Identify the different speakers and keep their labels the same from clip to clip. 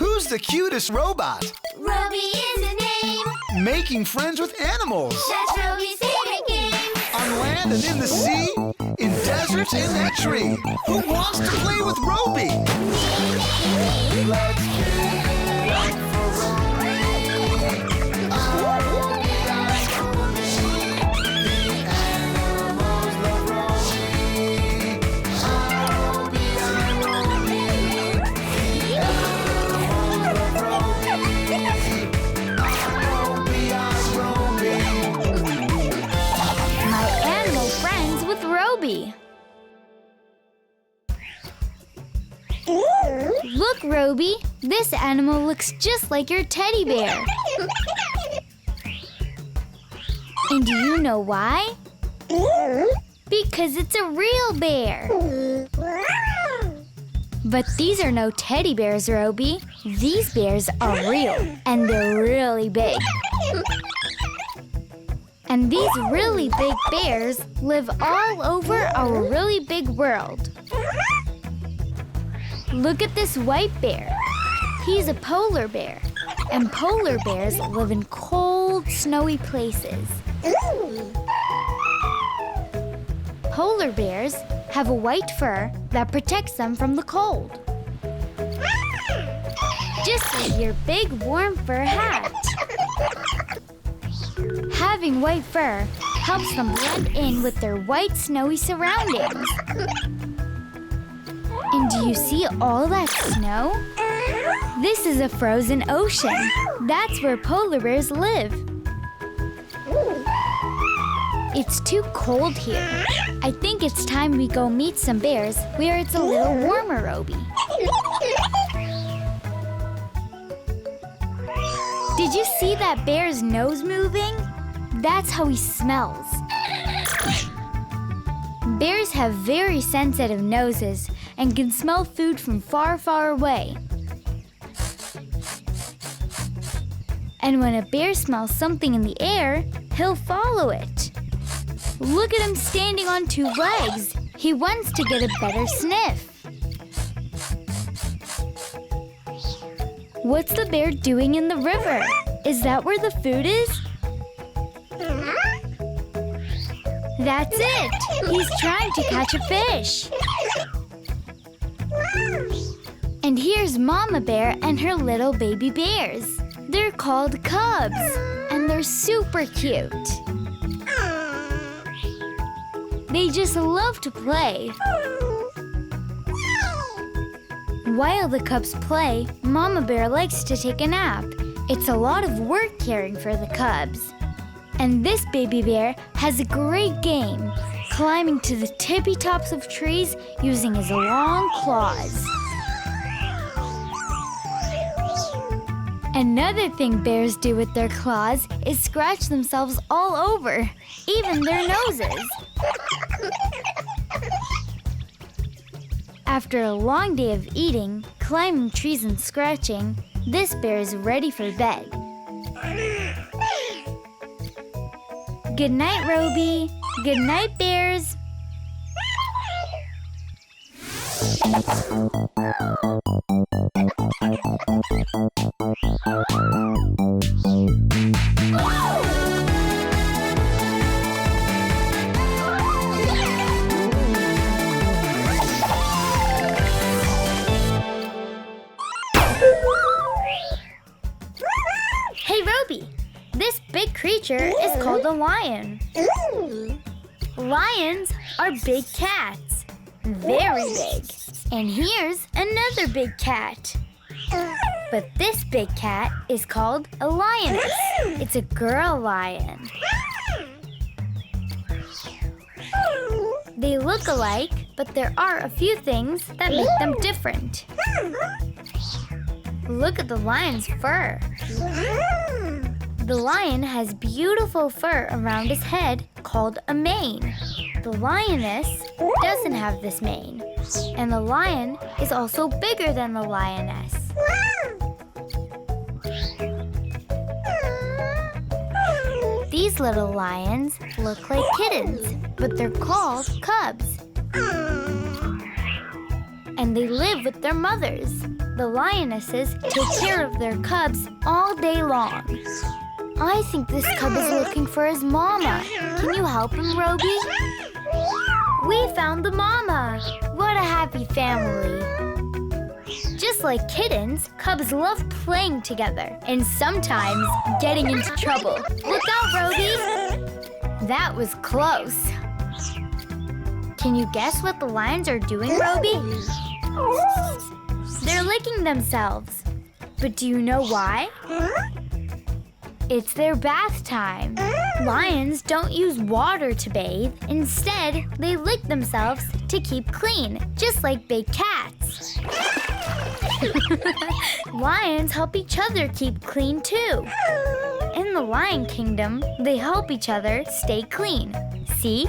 Speaker 1: Who's the cutest robot?
Speaker 2: Robi is his name.
Speaker 1: Making friends with animals.
Speaker 2: That's Robi's favorite game.
Speaker 1: On land and in the sea, in deserts in that tree. Who wants to play with Robi? Let's get for Robi. Robi, the animals love Robi. Robi, the animals love Robi.
Speaker 3: My animal friends with Robi. Look, Robi, this animal looks just like your teddy bear. And do you know why? Because it's a real bear. But these are no teddy bears, Robi. These bears are real, and they're really big. And these really big bears live all over our really big world. Look at this white bear. He's a polar bear. And polar bears live in cold, snowy places. Polar bears have a white fur that protects them from the cold. Just like your big, warm fur hat. Having white fur helps them blend in with their white, snowy surroundings. And do you see all that snow? This is a frozen ocean. That's where polar bears live. It's too cold here. I think it's time we go meet some bears where it's a little warmer, Robi. Did you see that bear's nose moving? That's how he smells. Bears have very sensitive noses and can smell food from far, far away. And when a bear smells something in the air, he'll follow it. Look at him standing on two legs. He wants to get a better sniff. What's the bear doing in the river? Is that where the food is? That's it! He's trying to catch a fish. And here's Mama Bear and her little baby bears. They're called cubs, and they're super cute. They just love to play. While the cubs play, Mama Bear likes to take a nap. It's a lot of work caring for the cubs. And this baby bear has a great game, climbing to the tippy tops of trees using his long claws. Another thing bears do with their claws is scratch themselves all over, even their noses. After a long day of eating, climbing trees and scratching, this bear is ready for bed. Good night, Robi. Good night, bears. Hey, Robi. This big creature is called a lion. Lions are big cats. Very big. And here's another big cat. But this big cat is called a lioness. It's a girl lion. They look alike, but there are a few things that make them different. Look at the lion's fur. The lion has beautiful fur around his head called a mane. The lioness doesn't have this mane. And the lion is also bigger than the lioness. These little lions look like kittens, but they're called cubs. And they live with their mothers. The lionesses take care of their cubs all day long. I think this cub is looking for his mama. Can you help him, Robi? We found the mama. What a happy family. Just like kittens, cubs love playing together and sometimes getting into trouble. Look out, Robi! That was close. Can you guess what the lions are doing, Robi? They're licking themselves. But do you know why? It's their bath time. Lions don't use water to bathe. Instead, they lick themselves to keep clean, just like big cats. Lions help each other keep clean too. In the Lion Kingdom, they help each other stay clean. See?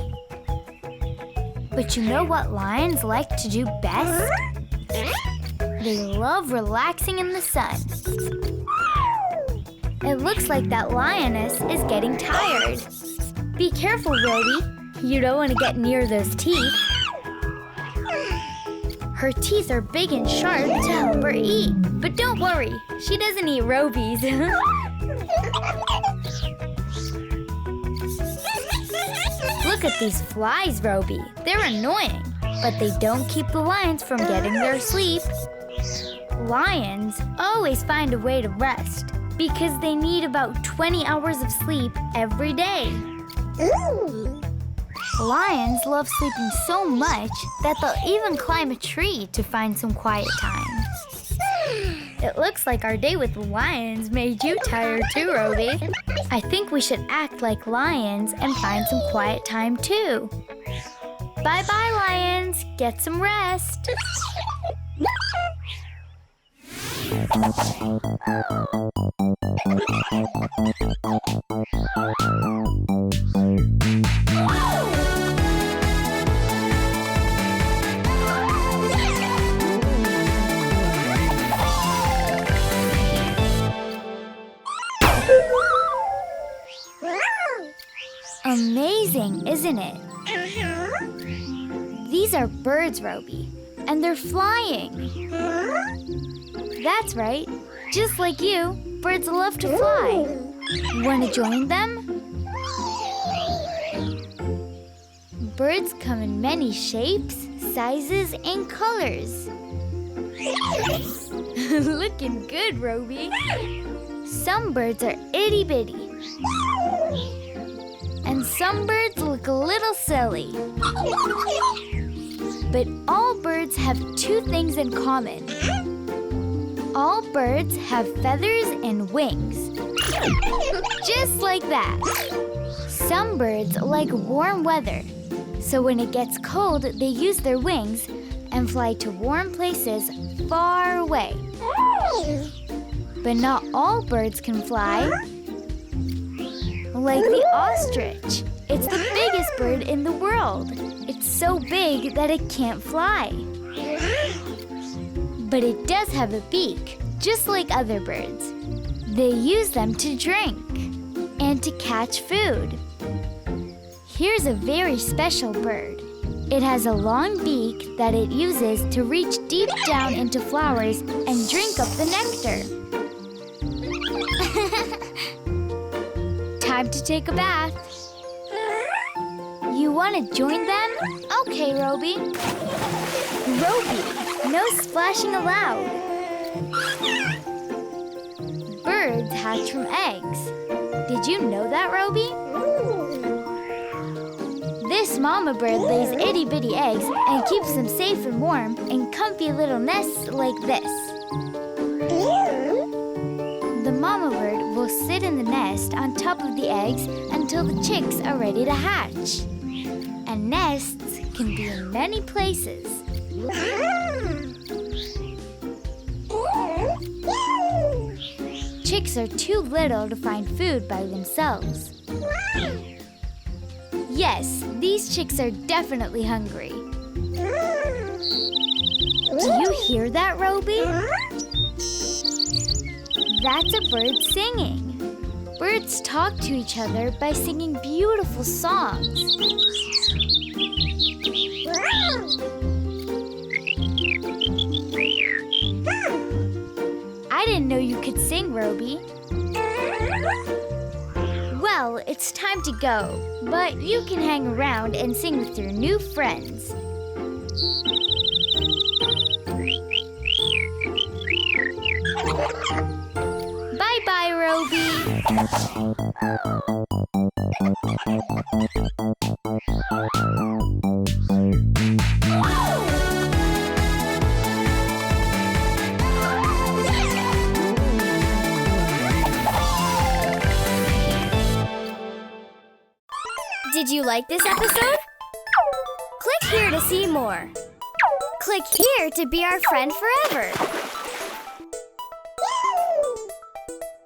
Speaker 3: But you know what lions like to do best? They love relaxing in the sun. It looks like that lioness is getting tired. Be careful, Robi. You don't want to get near those teeth. Her teeth are big and sharp to help her eat. But don't worry, she doesn't eat Robi's. Look at these flies, Robi. They're annoying, but they don't keep the lions from getting their sleep. Lions always find a way to rest because they need about 20 hours of sleep every day. Lions love sleeping so much that they'll even climb a tree to find some quiet time. It looks like our day with the lions made you tired too, Robi. I think we should act like lions and find some quiet time too. Bye-bye, lions. Get some rest. Amazing, isn't it? These are birds, Robi, and they're flying. That's right. Just like you, birds love to fly. Want to join them? Birds come in many shapes, sizes, and colors. Looking good, Robi. Some birds are itty-bitty. And some birds look a little silly. But all birds have two things in common. All birds have feathers and wings. Just like that. Some birds like warm weather. So when it gets cold, they use their wings and fly to warm places far away. But not all birds can fly. Like the ostrich. It's the biggest bird in the world. It's so big that it can't fly. But it does have a beak, just like other birds. They use them to drink and to catch food. Here's a very special bird. It has a long beak that it uses to reach deep down into flowers and drink up the nectar. Time to take a bath. You want to join them? Okay, Robi. Robi, no splashing allowed. Birds hatch from eggs. Did you know that, Robi? This mama bird lays itty-bitty eggs and keeps them safe and warm in comfy little nests like this. The mama bird will sit in the nest on top of the eggs until the chicks are ready to hatch. And nests can be in many places. Chicks are too little to find food by themselves. Yes, these chicks are definitely hungry. Do you hear that, Robi? That's a bird singing. Birds talk to each other by singing beautiful songs. Robi. Well, it's time to go, but you can hang around and sing with your new friends. Bye-bye, Robi.
Speaker 4: Did you like this episode? Click here to see more. Click here to be our friend forever.